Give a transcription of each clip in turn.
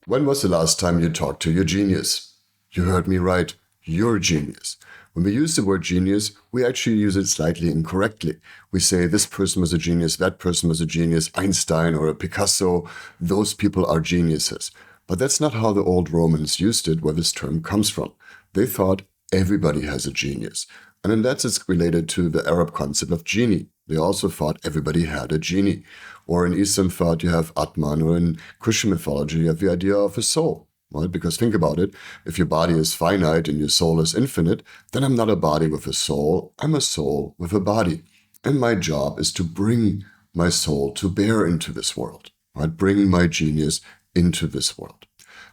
When was the last time you talked to your genius? You heard me right, your genius. When we use the word genius, we actually use it slightly incorrectly. We say this person was a genius, that person was a genius, Einstein or a Picasso, those people are geniuses. But that's not how the old Romans used it, where this term comes from. They thought everybody has a genius. And in that it's related to the Arab concept of genie. They also thought everybody had a genie. Or in Eastern thought you have Atman, or in Christian mythology you have the idea of a soul. Right? Because think about it, if your body is finite and your soul is infinite, then I'm not a body with a soul, I'm a soul with a body. And my job is to bring my soul to bear into this world, right? Bring my genius into this world.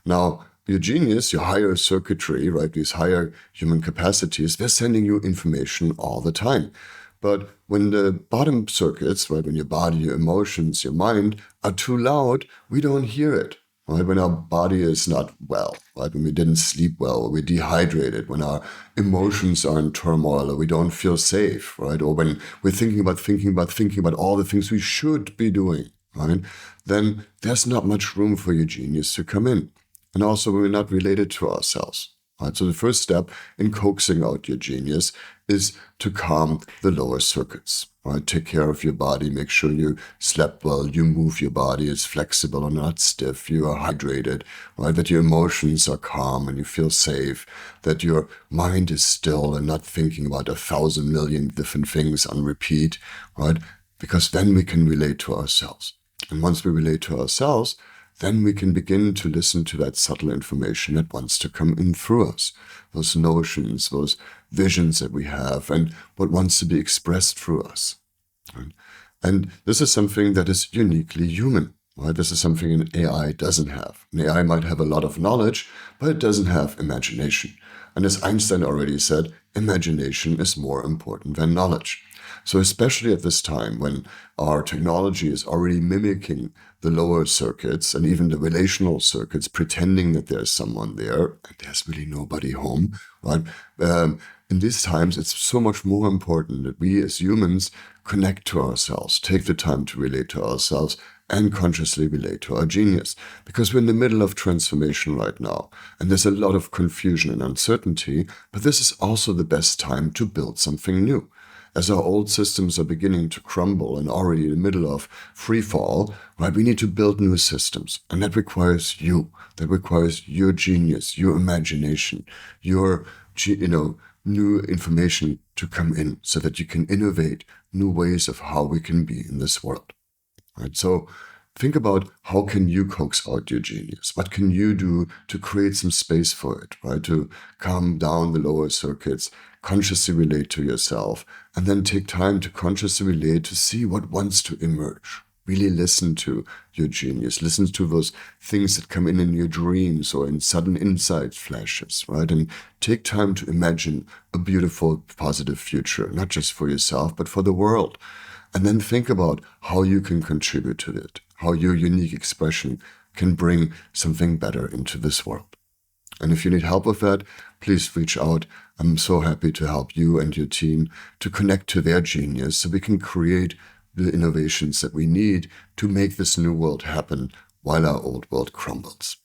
Now, your genius, your higher circuitry, right, these higher human capacities, they're sending you information all the time. But when the bottom circuits, right, when your body, your emotions, your mind are too loud, we don't hear it. Right? When our body is not well, right? When we didn't sleep well, or we're dehydrated, when our emotions are in turmoil, or we don't feel safe, right? Or when we're thinking about all the things we should be doing, right? Then there's not much room for your genius to come in. And also we're not related to ourselves. Right? So the first step in coaxing out your genius is to calm the lower circuits. Right? Take care of your body, make sure you slept well, you move your body, it's flexible and not stiff, you are hydrated, right? That your emotions are calm and you feel safe, that your mind is still and not thinking about 1,000 million different things on repeat, right? Because then we can relate to ourselves. And once we relate to ourselves, then we can begin to listen to that subtle information that wants to come in through us. Those notions, those visions that we have, and what wants to be expressed through us. Right? And this is something that is uniquely human. Right? This is something an AI doesn't have. An AI might have a lot of knowledge, but it doesn't have imagination. And as Einstein already said, imagination is more important than knowledge. So especially at this time when our technology is already mimicking the lower circuits and even the relational circuits, pretending that there's someone there and there's really nobody home, right? In these times, it's so much more important that we as humans connect to ourselves, take the time to relate to ourselves and consciously relate to our genius. Because we're in the middle of transformation right now, and there's a lot of confusion and uncertainty, but this is also the best time to build something new. As our old systems are beginning to crumble and already in the middle of free fall, right, we need to build new systems. And that requires you. That requires your genius, your imagination, your, new information to come in so that you can innovate new ways of how we can be in this world. Right? So think about how can you coax out your genius? What can you do to create some space for it, right? To calm down the lower circuits, consciously relate to yourself, and then take time to consciously relate to see what wants to emerge. Really listen to your genius. Listen to those things that come in your dreams or in sudden insight flashes, right? And take time to imagine a beautiful, positive future, not just for yourself, but for the world. And then think about how you can contribute to it, how your unique expression can bring something better into this world. And if you need help with that, please reach out. I'm so happy to help you and your team to connect to their genius so we can create the innovations that we need to make this new world happen while our old world crumbles.